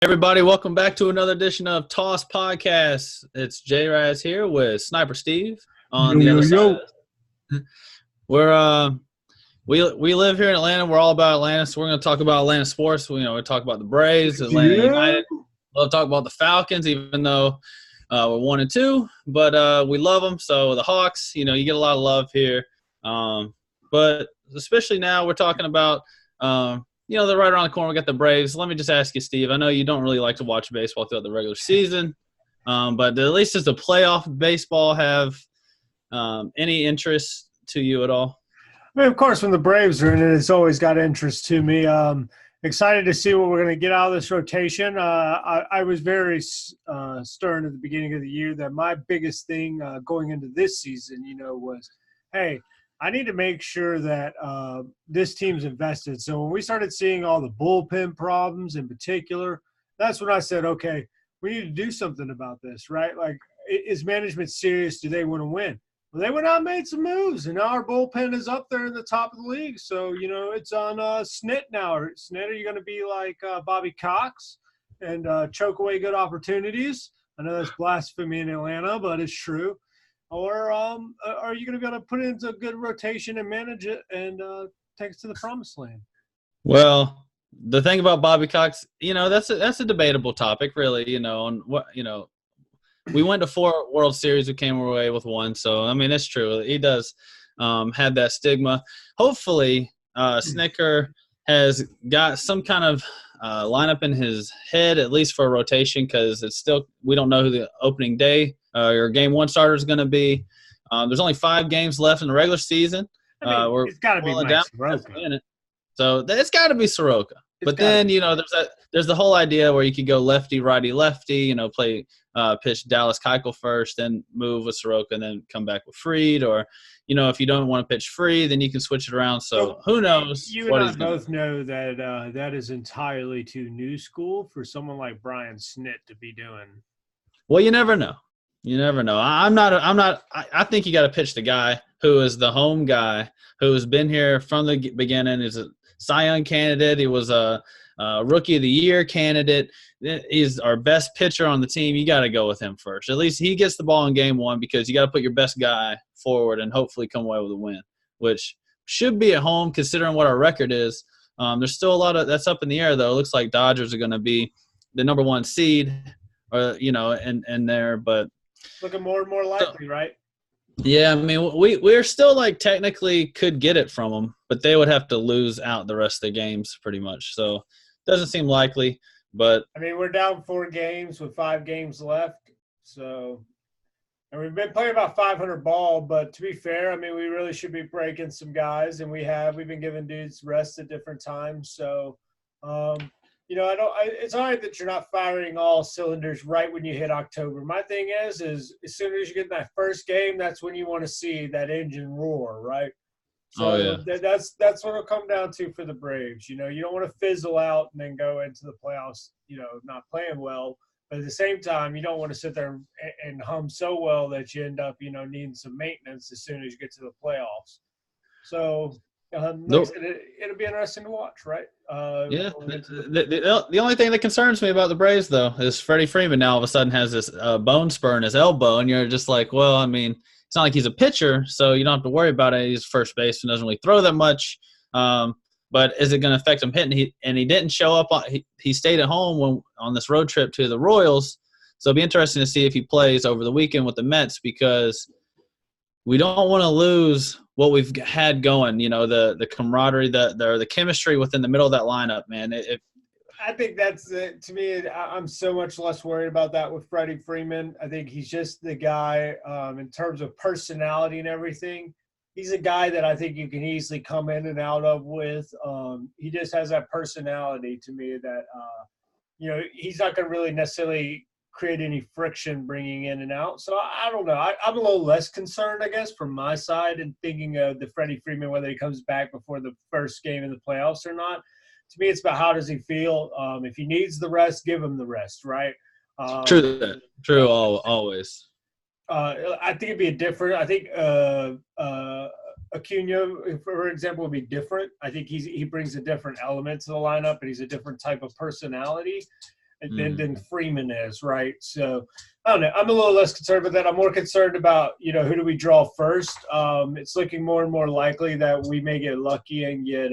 Everybody, welcome back to another edition of Toss Podcast. It's J-Raz here with Sniper Steve on the other side. We're we live here in Atlanta. We're all about Atlanta, so we're going to talk about Atlanta sports. We talk about the Braves, Atlanta United. We'll talk about the Falcons, even though we're 1-2, but we love them. So the Hawks, you get a lot of love here. But especially now, we're talking about. They're right around the corner. We got the Braves. Let me just ask you, Steve. I know you don't really like to watch baseball throughout the regular season, but at least does the playoff baseball have any interest to you at all? I mean, of course, when the Braves are in it, it's always got interest to me. Excited to see what we're going to get out of this rotation. I was very stern at the beginning of the year that my biggest thing going into this season, was, hey, I need to make sure that this team's invested. So when we started seeing all the bullpen problems in particular, that's when I said, okay, we need to do something about this, right? Like, is management serious? Do they want to win? Well, they went out and made some moves, and now our bullpen is up there in the top of the league. So, it's on Snit now. Snit, are you going to be like Bobby Cox and choke away good opportunities? I know that's blasphemy in Atlanta, but it's true. Or are you going to be able to put it into a good rotation and manage it and take us to the promised land? Well, the thing about Bobby Cox, that's a debatable topic, really. We went to 4 World Series. We came away with 1. So, I mean, it's true. He does have that stigma. Hopefully, Snicker has got some kind of lineup in his head, at least for a rotation, because we don't know who the opening day or game 1 starter is going to be. There's only 5 games left in the regular season. It's got to be Mike Soroka. So it's got to be Soroka. But then, there's the whole idea where you could go lefty, righty, lefty, play pitch Dallas Keuchel first, then move with Soroka, and then come back with Fried. Or, if you don't want to pitch Fried, then you can switch it around. So who knows? You and I both know that that is entirely too new school for someone like Brian Snit to be doing. Well, you never know. You never know. I think you got to pitch the guy who is the home guy, who has been here from the beginning. Is a Cy Young candidate. He was a Rookie of the Year candidate. He's our best pitcher on the team. You got to go with him first. At least he gets the ball in game 1, because you got to put your best guy forward and hopefully come away with a win, which should be at home considering what our record is. There's still a lot of that's up in the air, though. It looks like Dodgers are going to be the number 1 seed, or in there, but looking more and more likely, right? Yeah, I mean, we're still technically could get it from them, but they would have to lose out the rest of the games pretty much. So doesn't seem likely, but I mean, we're down 4 games with 5 games left. So, and we've been playing about 500 ball, but to be fair, I mean, we really should be breaking some guys, and we've been giving dudes rest at different times. So, it's all right that you're not firing all cylinders right when you hit October. My thing is as soon as you get in that first game, that's when you want to see that engine roar, right? So that's what it'll come down to for the Braves. You don't want to fizzle out and then go into the playoffs, not playing well. But at the same time, you don't want to sit there and hum so well that you end up, needing some maintenance as soon as you get to the playoffs. So it'll be interesting to watch, right? The only thing that concerns me about the Braves, though, is Freddie Freeman now all of a sudden has this bone spur in his elbow, and you're just like, well, I mean, it's not like he's a pitcher, so you don't have to worry about it. He's first baseman, doesn't really throw that much. But is it going to affect him hitting? He didn't show up. He stayed at home on this road trip to the Royals, so it'll be interesting to see if he plays over the weekend with the Mets, because we don't want to lose what we've had going, the camaraderie, the chemistry within the middle of that lineup, man. I think that's it. To me, I'm so much less worried about that with Freddie Freeman. I think he's just the guy in terms of personality and everything. He's a guy that I think you can easily come in and out of with. He just has that personality to me that, he's not going to really necessarily create any friction bringing in and out. So I don't know. I'm a little less concerned, I guess, from my side, and thinking of the Freddie Freeman, whether he comes back before the first game in the playoffs or not. To me, it's about how does he feel. If he needs the rest, give him the rest, right? True, always. I think it'd be different. I think Acuna, for example, would be different. I think he brings a different element to the lineup, and he's a different type of personality. than Freeman is, right? So I don't know. I'm a little less concerned about that. I'm more concerned about, who do we draw first? It's looking more and more likely that we may get lucky and get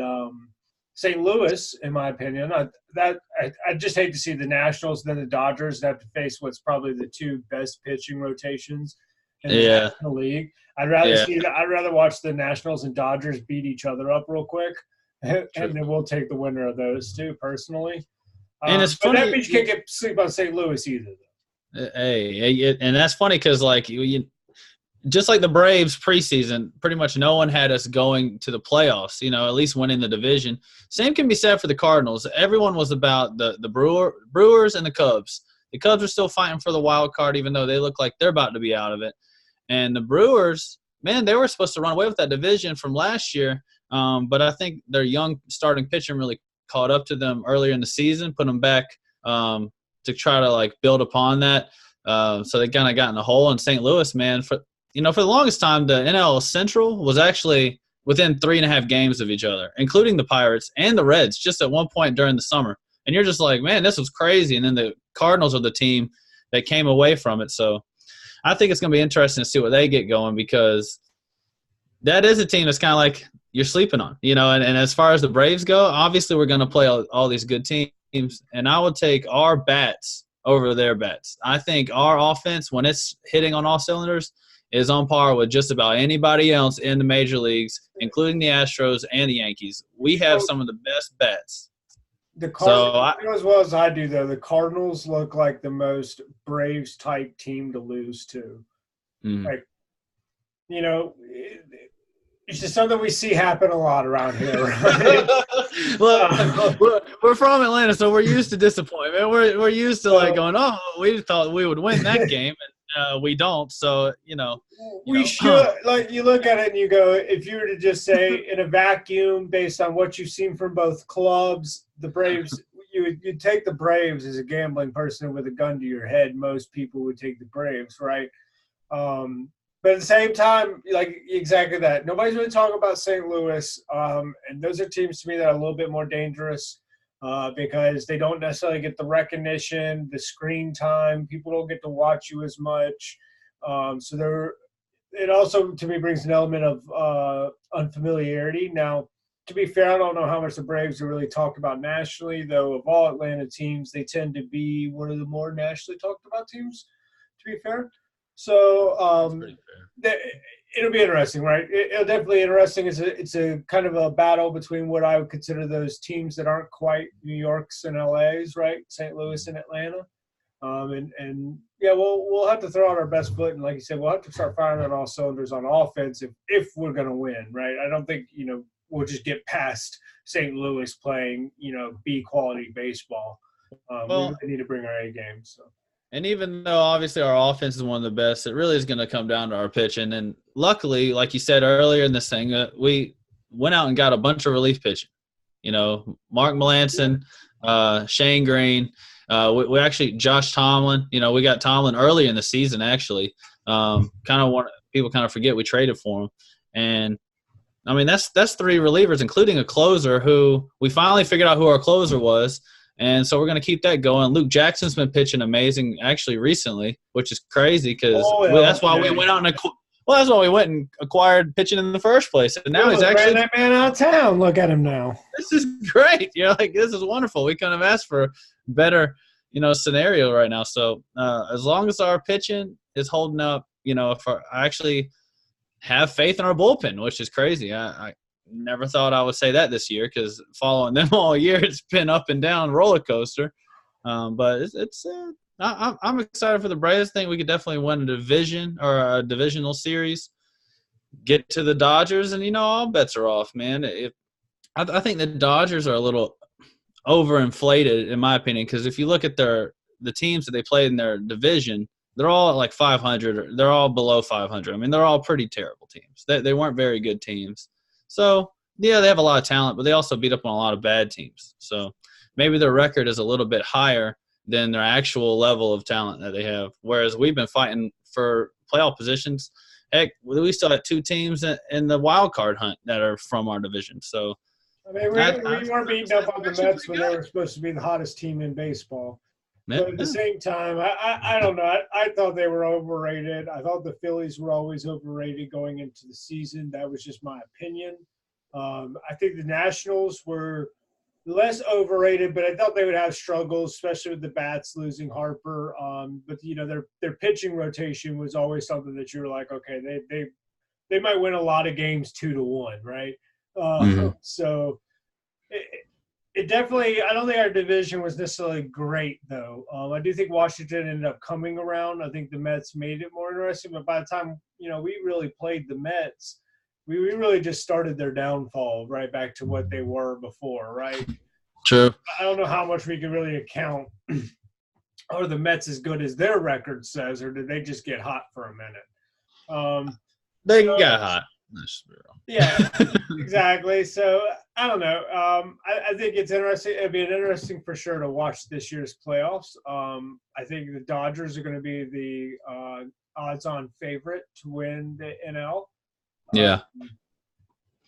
St. Louis, in my opinion. I just hate to see the Nationals and then the Dodgers have to face what's probably the two best pitching rotations in the National League. I'd rather watch the Nationals and Dodgers beat each other up real quick, and then we'll take the winner of those two, personally. And it's funny. But that means you can't get sleep on St. Louis either. Hey, and that's funny because, like, just like the Braves preseason, pretty much no one had us going to the playoffs, at least winning the division. Same can be said for the Cardinals. Everyone was about the Brewers and the Cubs. The Cubs are still fighting for the wild card, even though they look like they're about to be out of it. And the Brewers, man, they were supposed to run away with that division from last year. But I think their young starting pitching really caught up to them earlier in the season, put them back to try to, like, build upon that. So they kind of got in a hole. In St. Louis, man, for the longest time, the NL Central was actually within 3.5 games of each other, including the Pirates and the Reds, just at one point during the summer. And you're just like, man, this was crazy. And then the Cardinals are the team that came away from it. So I think it's going to be interesting to see what they get going, because that is a team that's kind of like you're sleeping on, and as far as the Braves go, obviously we're going to play all these good teams, and I would take our bats over their bats. I think our offense, when it's hitting on all cylinders, is on par with just about anybody else in the major leagues, including the Astros and the Yankees. We have some of the best bats. The Cardinals, as well as I do, though, the Cardinals look like the most Braves-type team to lose to. Like, it's just something we see happen a lot around here, right? Look, we're from Atlanta, so we're used to disappointment. We're used to, like, going, oh, we thought we would win that game, and we don't. So, we should. Like, you look at it and you go, if you were to just say in a vacuum, based on what you've seen from both clubs, the Braves, you'd take the Braves. As a gambling person with a gun to your head, most people would take the Braves, right? But at the same time, like, exactly that. Nobody's really talking about St. Louis, and those are teams to me that are a little bit more dangerous because they don't necessarily get the recognition, the screen time. People don't get to watch you as much. So it also, to me, brings an element of unfamiliarity. Now, to be fair, I don't know how much the Braves are really talked about nationally, though. Of all Atlanta teams, they tend to be one of the more nationally talked about teams, to be fair. So it'll be interesting, right? It'll definitely be interesting. It's a kind of a battle between what I would consider those teams that aren't quite New York's and LA's, right? St. Louis and Atlanta. And yeah, we'll have to throw out our best foot, and like you said, we'll have to start firing on all cylinders on offense if we're going to win, right? I don't think we'll just get past St. Louis playing B quality baseball. We really need to bring our A game. So. And even though obviously our offense is one of the best, it really is going to come down to our pitching. And luckily, like you said earlier in this thing, we went out and got a bunch of relief pitching. Mark Melanson, Shane Green. We actually Josh Tomlin. We got Tomlin early in the season actually. People kind of forget we traded for him. And I mean that's 3 relievers, including a closer who we finally figured out who our closer was. And so we're going to keep that going. Luke Jackson's been pitching amazing actually recently, which is crazy because that's why we went out and that's why we went and acquired pitching in the first place. And now he's actually that man out of town. Look at him now. This is great. This is wonderful. We couldn't have asked for a better, scenario right now. So as long as our pitching is holding up, if I actually have faith in our bullpen, which is crazy. I never thought I would say that this year because following them all year, it's been up and down roller coaster. But I'm excited for the Braves. I think we could definitely win a division or a divisional series, get to the Dodgers, and all bets are off, man. I think the Dodgers are a little overinflated in my opinion because if you look at the teams that they played in their division, they're all at like 500. They're all below 500. I mean, they're all pretty terrible teams. They weren't very good teams. So, yeah, they have a lot of talent, but they also beat up on a lot of bad teams. So maybe their record is a little bit higher than their actual level of talent that they have, whereas we've been fighting for playoff positions. Heck, we still have 2 teams in the wild card hunt that are from our division. So, I mean, we weren't beating up on the Mets when they were supposed to be the hottest team in baseball. Yeah. But at the same time, I don't know. I thought they were overrated. I thought the Phillies were always overrated going into the season. That was just my opinion. I think the Nationals were less overrated, but I thought they would have struggles, especially with the bats losing Harper. But their pitching rotation was always something that you were like, okay, they might win a lot of games 2-1, right? So it definitely. I don't think our division was necessarily great, though. I do think Washington ended up coming around. I think the Mets made it more interesting, but by the time we really played the Mets, we really just started their downfall right back to what they were before, right? True. I don't know how much we can really account. Are the Mets as good as their record says, or did they just get hot for a minute? They got hot. Yeah, exactly. So I don't know. I think it's interesting. It'd be interesting for sure to watch this year's playoffs. I think the Dodgers are going to be the odds-on favorite to win the NL. Yeah.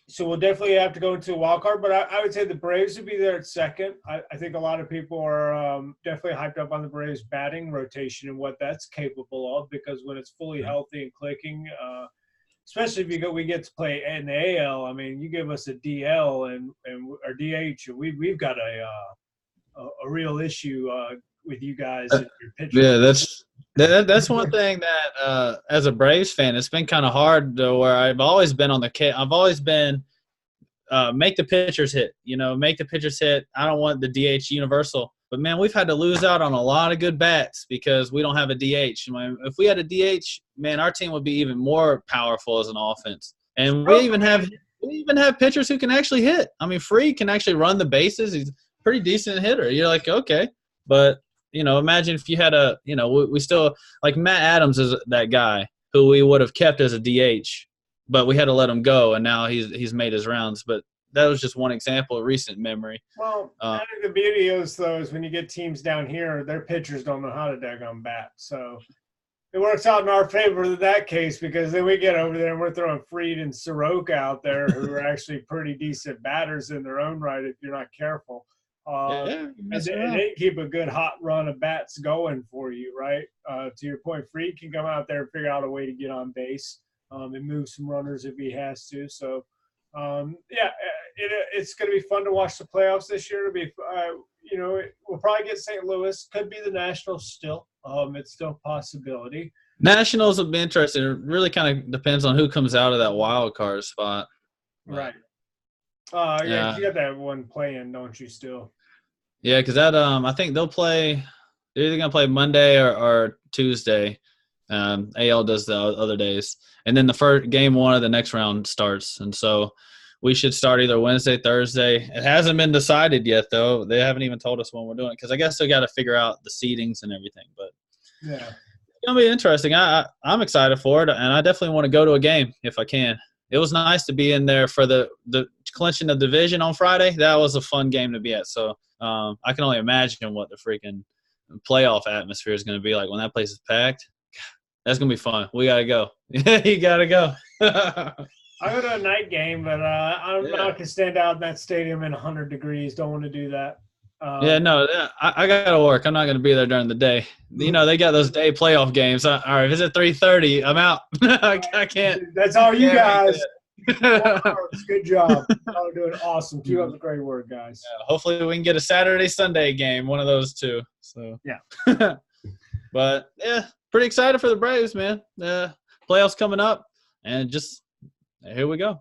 So we'll definitely have to go into a wild card, but I would say the Braves would be there at second. I think a lot of people are definitely hyped up on the Braves batting rotation and what that's capable of, because when it's fully healthy and clicking, especially if we get to play in the AL. I mean, you give us a DL and or DH, and we've got a real issue with you guys and your pitchers. Yeah, that's one thing that as a Braves fan, it's been kind of hard to where I've always been I've always been make the pitchers hit. Make the pitchers hit. I don't want the DH universal. But, man, we've had to lose out on a lot of good bats because we don't have a DH. If we had a DH, man, our team would be even more powerful as an offense. And we even have pitchers who can actually hit. I mean, Freed can actually run the bases. He's a pretty decent hitter. You're like, okay. But, imagine if you had we still – like Matt Adams is that guy who we would have kept as a DH, but we had to let him go, and now he's made his rounds. But that was just one example of recent memory. Well, I think the beauty is, though, is when you get teams down here, their pitchers don't know how to daggone bat. So it works out in our favor in that case, because then we get over there and we're throwing Freed and Soroka out there who are actually pretty decent batters in their own right if you're not careful. And they keep a good hot run of bats going for you, right? To your point, Freed can come out there and figure out a way to get on base and move some runners if he has to. So, it's going to be fun to watch the playoffs this year. It'll be, we'll probably get St. Louis. Could be the Nationals still. It's still a possibility. Nationals will be interesting. It really kind of depends on who comes out of that wild card spot. Right. Yeah, you got that one playing, don't you, still? Yeah, because that I think they're either going to play Monday or Tuesday. AL does the other days. And then the first game one of the next round starts. And so we should start either Wednesday, Thursday. It hasn't been decided yet, though. They haven't even told us when we're doing it, because I guess they got to figure out the seedings and everything. But yeah, it's going to be interesting. I'm excited for it, and I definitely want to go to a game if I can. It was nice to be in there for the clinching the division on Friday. That was a fun game to be at. So I can only imagine what the freaking playoff atmosphere is going to be like when that place is packed. That's going to be fun. We got to go. You got to go. I go to a night game, but I'm not going to stand out in that stadium in 100 degrees. Don't want to do that. I got to work. I'm not going to be there during the day. They got those day playoff games. All right, if it's at 3:30, I'm out. I can't. That's all you guys. Good job. Y'all are doing awesome. Keep up the great work, guys. Yeah, hopefully we can get a Saturday-Sunday game, one of those two. So yeah. But, yeah, pretty excited for the Braves, man. Playoffs coming up, and just – here we go.